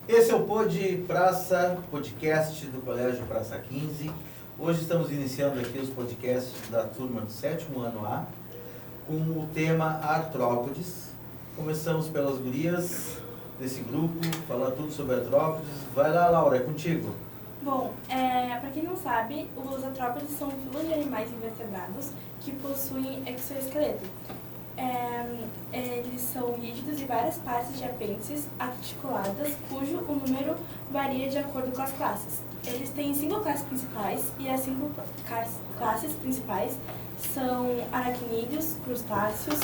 Esse é o podcast do Colégio Praça 15. Hoje estamos iniciando aqui os podcasts da turma do 7º ano A, com o tema artrópodes. Começamos pelas gurias desse grupo, falar tudo sobre artrópodes. Vai lá, Laura, é contigo. Bom, para quem não sabe, os artrópodes são filas de animais invertebrados que possuem exoesqueleto. Eles são rígidos e várias partes de apêndices articuladas, cujo o número varia de acordo com as classes. Eles têm 5 classes principais, e as 5 classes principais são aracnídeos, crustáceos,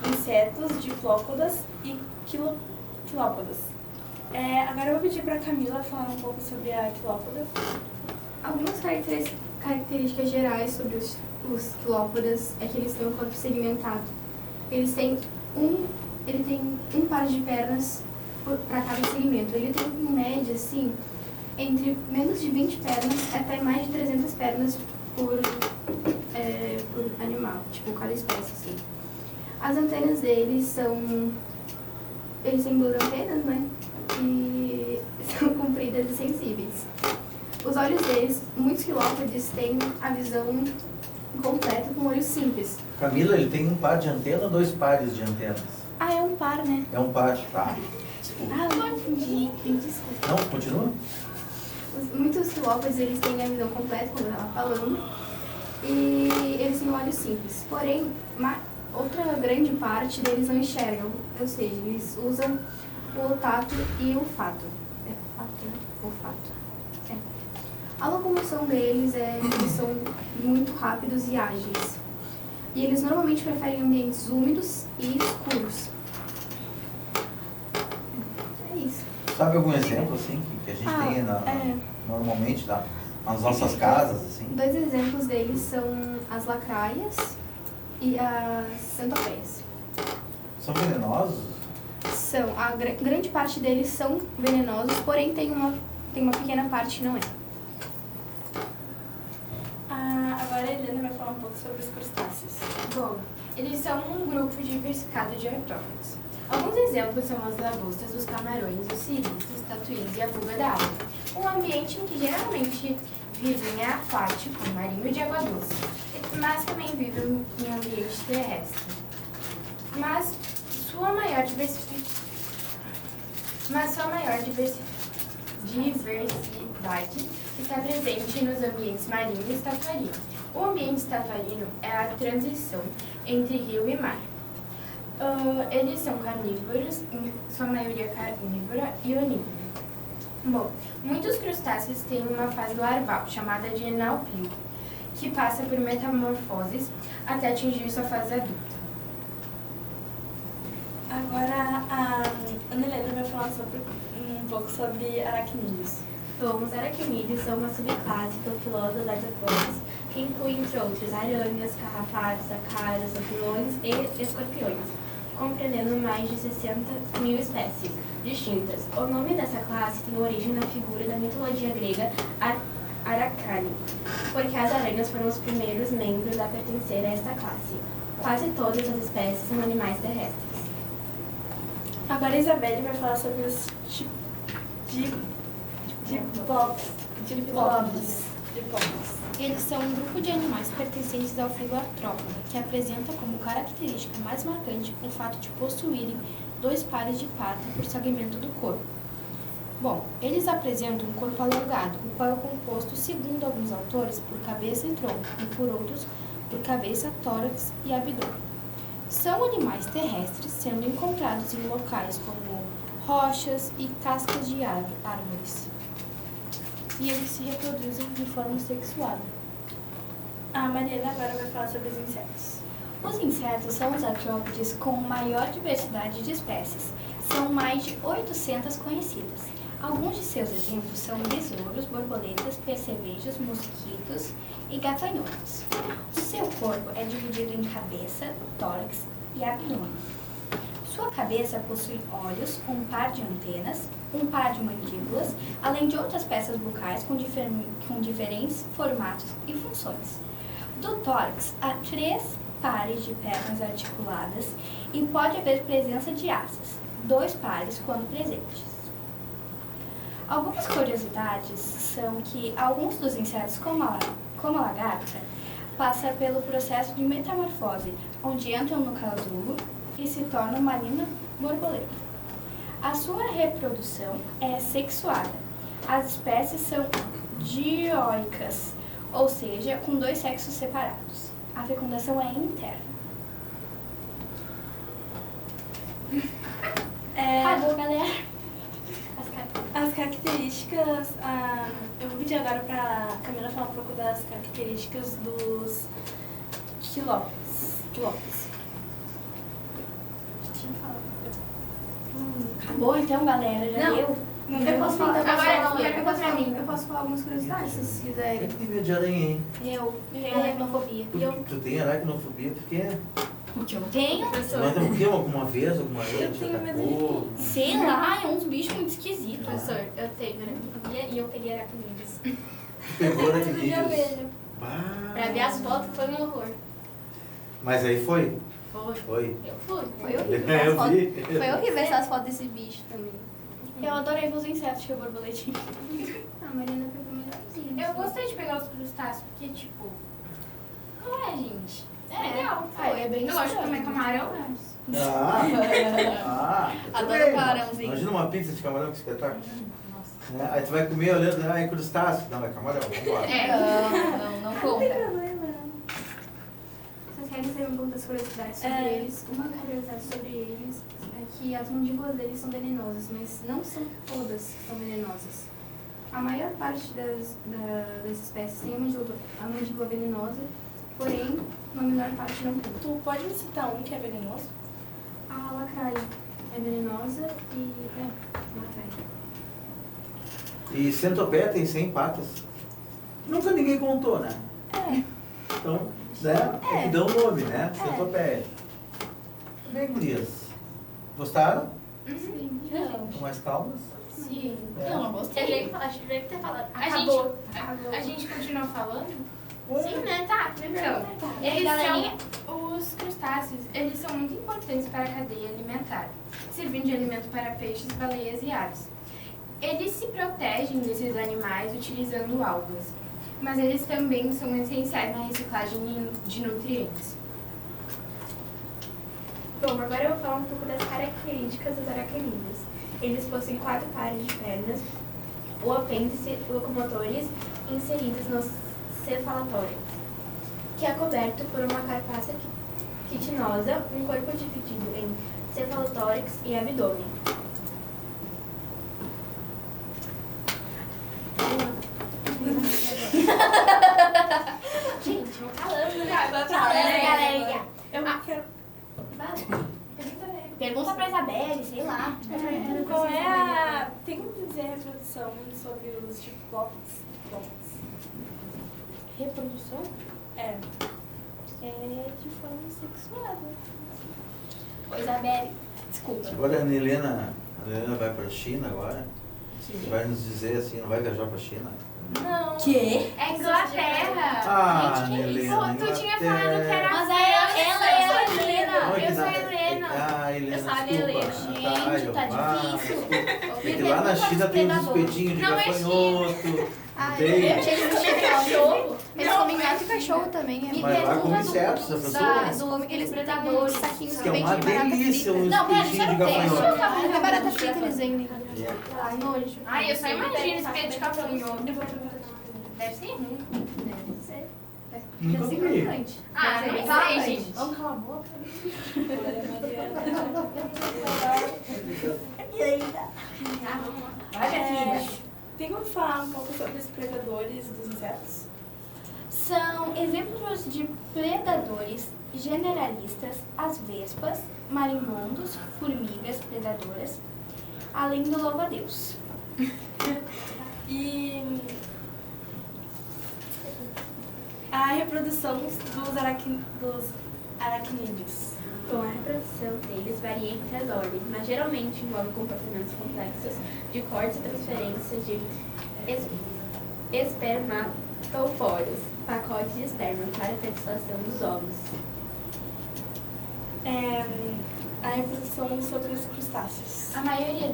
insetos, diplópodas e quilópodas. Agora eu vou pedir para a Camila falar um pouco sobre a quilópoda. Algumas características gerais sobre os quilópodas é que eles têm um corpo segmentado. Ele tem um par de pernas para cada segmento. Ele tem, em média, assim, entre menos de 20 pernas até mais de 300 pernas por animal, tipo, cada espécie, assim. As antenas deles são... Eles têm 2 antenas, né? E são compridas e sensíveis. Os olhos deles, muitos quilópodes têm a visão completa com olhos simples. Camila, ele tem um par de antena ou 2 pares de antenas? É um par, né? É um par, tá. Eu confundi, desculpa. Não, continua? Muitos quilópodes, eles têm a visão completa, como eu estava falando, e eles têm olhos simples. Porém, outra grande parte deles não enxergam, ou seja, eles usam o tato e o olfato. Olfato. A locomoção deles eles são muito rápidos e ágeis. E eles normalmente preferem ambientes úmidos e escuros. É isso. Sabe algum exemplo, assim, que a gente tem normalmente nas nossas casas, assim? 2 exemplos deles são as lacraias e as centopeias. São venenosos? São. A grande parte deles são venenosos, porém tem uma pequena parte que não é. Agora a Helena vai falar um pouco sobre os crustáceos. Bom, eles são um grupo diversificado de artrópodes. Alguns exemplos são as lagostas, os camarões, os siris, os tatuís e a pulga da água. Um ambiente em que geralmente vivem é aquático, marinho de água doce, mas também vivem em ambiente terrestre. Mas sua maior diversidade está presente nos ambientes marinho e estatuarino. O ambiente estatuarino é a transição entre rio e mar. Eles são carnívoros, em sua maioria carnívora e onívora. Bom, muitos crustáceos têm uma fase larval, chamada de enalpio, que passa por metamorfoses até atingir sua fase adulta. Agora a Ana Helena vai falar um pouco sobre aracnídeos. Bom, os aracnídeos são uma subclasse tofilosa das artrópodes, que inclui, entre outros, aranhas, carrapatos, ácaros, anfilões e escorpiões, compreendendo mais de 60.000 espécies distintas. O nome dessa classe tem origem na figura da mitologia grega Aracne, porque as aranhas foram os primeiros membros a pertencer a esta classe. Quase todas as espécies são animais terrestres. Agora a Isabelle vai falar sobre os diplópodes. Eles são um grupo de animais pertencentes ao filo artrópode, que apresenta como característica mais marcante o fato de possuírem 2 pares de pata por segmento do corpo. Bom, eles apresentam um corpo alongado, o qual é composto, segundo alguns autores, por cabeça e tronco, e por outros, por cabeça, tórax e abdômen. São animais terrestres, sendo encontrados em locais como rochas e cascas de árvores. E eles se reproduzem de forma sexuada. A Mariana agora vai falar sobre os insetos. Os insetos são os artrópodes com maior diversidade de espécies. São mais de 800 conhecidas. Alguns de seus exemplos são besouros, borboletas, percevejos, mosquitos e gafanhotos. O seu corpo é dividido em cabeça, tórax e abdômen. Sua cabeça possui olhos, um par de antenas, um par de mandíbulas, além de outras peças bucais com diferentes formatos e funções. Do tórax, há 3 pares de pernas articuladas e pode haver presença de asas, 2 pares quando presentes. Algumas curiosidades são que alguns dos insetos, como a lagarta, passa pelo processo de metamorfose, onde entram no casulo e se tornam uma linda borboleta. A sua reprodução é sexuada. As espécies são dioicas, ou seja, com 2 sexos separados. A fecundação é interna. Acabou, galera. As características, eu vou pedir agora para a Camila falar um pouco das características dos quilópis. Acabou então, galera? Já Não. deu? Eu posso falar, Agora eu posso falar algumas curiosidades, se vocês quiserem. Tem que ter medo de aranha, hein? Eu tenho aracnofobia. Tu tem aracnofobia porque... Porque eu tenho? Mas o quê? Alguma vez? Alguma vez? Eu tenho medo de- Atacou? Sei lá, é uns bichos muito esquisitos. Professor, eu tenho aracnofobia e eu peguei aracnídeos. Tu pegou De aracnídeos? abelha. Bah. Pra ver as fotos foi um horror. Mas aí foi? Foi. Foi. Eu fui. Foi horrível. É, eu essas vi. fotos. Foi horrível essas fotos desse bicho também. Eu adorei ver os insetos, que o borboletinho. A Marina pegou melhorzinho. Eu gostei de pegar os crustáceos, porque, tipo... Não é, gente. É É. legal. Foi, é bem Eu gosto de estranho. comer camarão. Adoro tudo bem. camarãozinho. Imagina uma pizza de camarão, que espetáculo. Né? Aí tu vai comer olhando, é crustáceo. Não, é camarão, vambora. Não conta. Vocês querem saber um pouco das curiosidades sobre eles? Uma curiosidade sobre eles é que as mandíbulas deles são venenosas, mas não são todas que são venenosas. A maior parte das espécies tem a mandíbula venenosa, porém, uma menor parte não tem. Tu pode me citar um que é venenoso? A lacraia é venenosa e... lacraia. E centopeia tem 100 patas. Nunca ninguém contou, né? Então, né? É que dá um nome, né? Centopeia. Bem, gurias. Gostaram? Sim. Estão mais calmas? Sim. É. Não, Eu gostei. devia ter falado. Acabou. A gente continua falando? Ué? Sim, né? Tá. Então, eles galerinha. são os crustáceos. Eles são muito importantes para a cadeia alimentar, servindo de alimento para peixes, baleias e aves. Eles se protegem desses animais utilizando algas, mas eles também são essenciais na reciclagem de nutrientes. Bom, agora eu vou falar um pouco das características dos aracnídeos. Eles possuem 4 pares de pernas, o apêndice locomotores inseridos nos cefalotórax, que é coberto por uma carapaça quitinosa, um corpo dividido em cefalotórax e abdômen. Gente, vão falando, galerinha. Eu quero... Pergunta pra Isabelle, sei lá. Qual é a... Tem como dizer a reprodução sobre os diplopes? Reprodução É. é de forma sexuada. Ô, Isabelle, desculpa. Agora a Helena vai para a China agora. Vai nos dizer assim, não vai viajar para a China? Não. Quê? É Inglaterra! Ah, Gente, que Helena. Tu tinha falado que era Mas ela é a Helena. Olha que Eu sou a nada. Helena. Ah, Helena, Eu sou a desculpa. Helena. Gente, tá difícil. É que lá na China tem uns espetinhos de Não é gafanhoto. Ah, Tem. eu achei que não tinha cachorro. Eles comem gato e cachorro também. Me Mas lá come pergunta insetos, a do- pessoa. Eles têm uns saquinhos Diz que que é vendem uma de barata delícia frita. um Não, pera, espetinho de isso eu não tenho. gafanhoto. É barata frita eles vendem. Ai, nojo. Ai, eu só imagino esse de gafanhoto. Deve ser ruim. Deve ser. Nunca Deve ser comi. crocante. Ah, Deve ser não crocante. sei, gente. Vamos calar a boca? Tá, vamos lá. Vai, minha filha. Tem como falar um pouco sobre os predadores dos insetos? São exemplos de predadores generalistas as vespas, marimbondos, formigas predadoras, além do louva-a-Deus. E a reprodução dos aracnídeos. Bom, a reprodução deles varia entre as ordens, mas geralmente envolve comportamentos complexos de corte e transferência de espermatoforos, pacotes de esperma para a fertilização dos ovos. A reprodução sobre os crustáceos. A maioria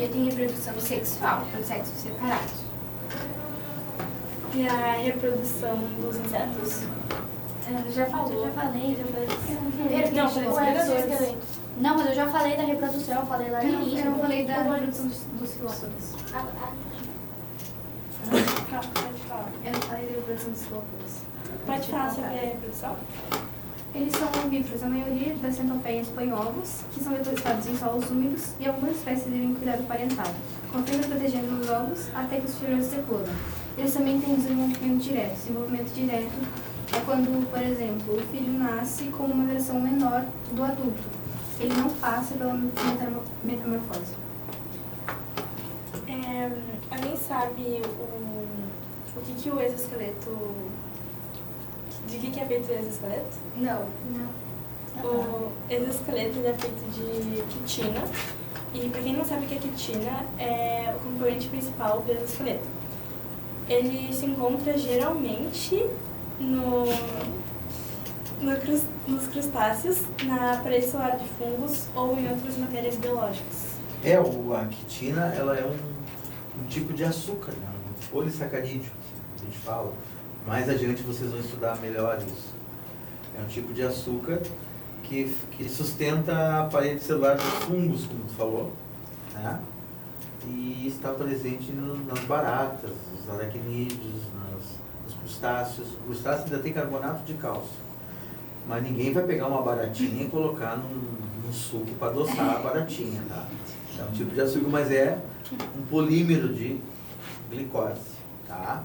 tem reprodução sexual, por sexos separados. E a reprodução dos insetos? Já falei. Não, foi os predadores. Não, mas eu já falei da reprodução, eu falei lá no início. Eu não falei da reprodução dos filópodes. Pode falar. Eu não falei da reprodução dos filópodes. Pode falar sobre a reprodução? Eles são ovíparos. A maioria das centopeias põem ovos, que são depositados em solos úmidos, e algumas espécies devem cuidado parental, com a fêmea protegendo os ovos até que os filhotes eclodam. Eles também têm desenvolvimento direto. Desenvolvimento direto é quando, por exemplo, o filho nasce como uma versão menor do adulto. Ele não passa pela metamorfose. Alguém sabe o que o exoesqueleto... De que é feito o exoesqueleto? Não. O exoesqueleto ele é feito de quitina. E para quem não sabe o que é quitina, é o componente principal do exoesqueleto. Ele se encontra geralmente nos crustáceos, na parede solar de fungos ou em outras matérias biológicas. A quitina, ela é um tipo de açúcar, né? Um polissacarídeo, a gente fala. Mais adiante vocês vão estudar melhor isso. É um tipo de açúcar que sustenta a parede celular dos fungos, como tu falou, né? E está presente nas baratas, nos aracnídeos, nos crustáceos. O crustáceo ainda tem carbonato de cálcio. Mas ninguém vai pegar uma baratinha e colocar num suco para adoçar a baratinha, tá? É um tipo de açúcar, mas é um polímero de glicose, tá?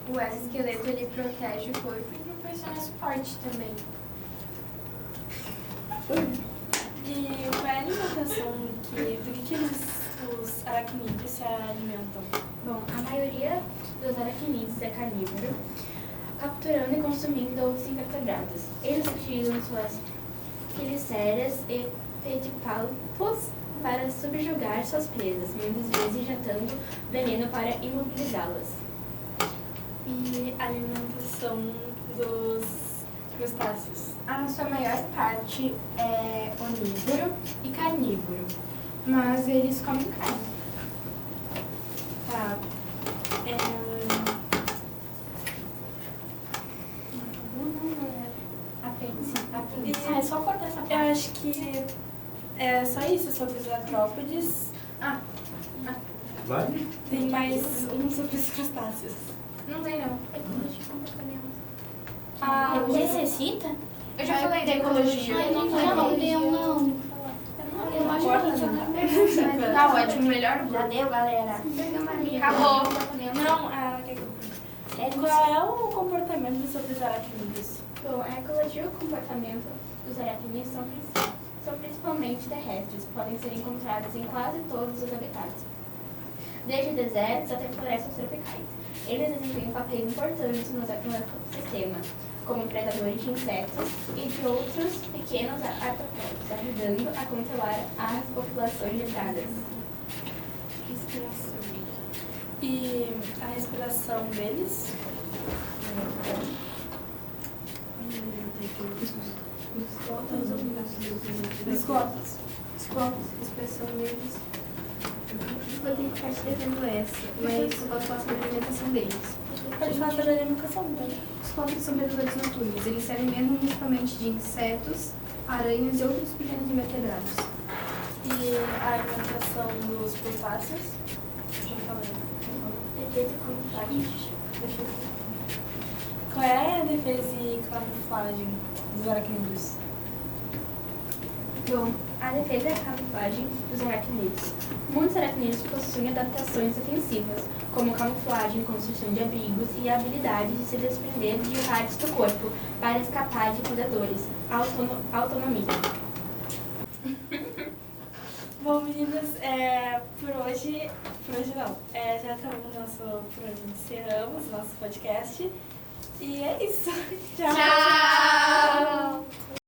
O exoesqueleto ele protege o corpo e proporciona suporte também. E qual é a alimentação do que os aracnídeos se alimentam? Bom, a maioria dos aracnídeos é carnívoro, capturando e consumindo outros invertebrados. Eles utilizam suas quilicérias e pedipalpos para subjugar suas presas, muitas vezes injetando veneno para imobilizá-las. E a alimentação dos crustáceos? A sua maior parte é onívoro e carnívoro, mas eles comem carne. Tá. Apêndice. É só cortar essa parte. Eu acho que é só isso sobre os artrópodes. Vai? Tem mais um sobre os crustáceos. Não tem não. Necessita? Eu já falei da ecologia. Não. Eu acho que Tá ótimo, melhor. já deu, galera. Acabou. Qual é o comportamento sobre os aracnídeos? Bom, a ecologia e o comportamento dos aracnídeos são principalmente terrestres, podem ser encontrados em quase todos os habitats, desde desertos até florestas tropicais. Eles desempenham papéis importantes no ecossistema, como predadores de insetos e de outros pequenos artrópodes, ajudando a controlar as populações de pragas. Respiração. E a respiração deles? Expressão deles. Eu tenho que ficar devendo essa, mas eu posso falar sobre a alimentação deles. Pode falar sobre a alimentação deles. Os cobras são predadores noturnos. Eles se alimentam principalmente de insetos, aranhas e outros pequenos invertebrados. E a alimentação dos crustáceos? Já falei. Defesa e camuflagem. Deixa eu ver. Qual é a defesa e camuflagem dos aracnídeos? Bom, a defesa e a camuflagem dos aracnídeos. Muitos aracnídeos possuem adaptações defensivas, como camuflagem, construção de abrigos e a habilidade de se desprender de partes do corpo para escapar de predadores. Autonomia. Bom, meninas, por hoje não. Já acabamos por hoje encerramos o nosso podcast. E é isso. Tchau! Tchau!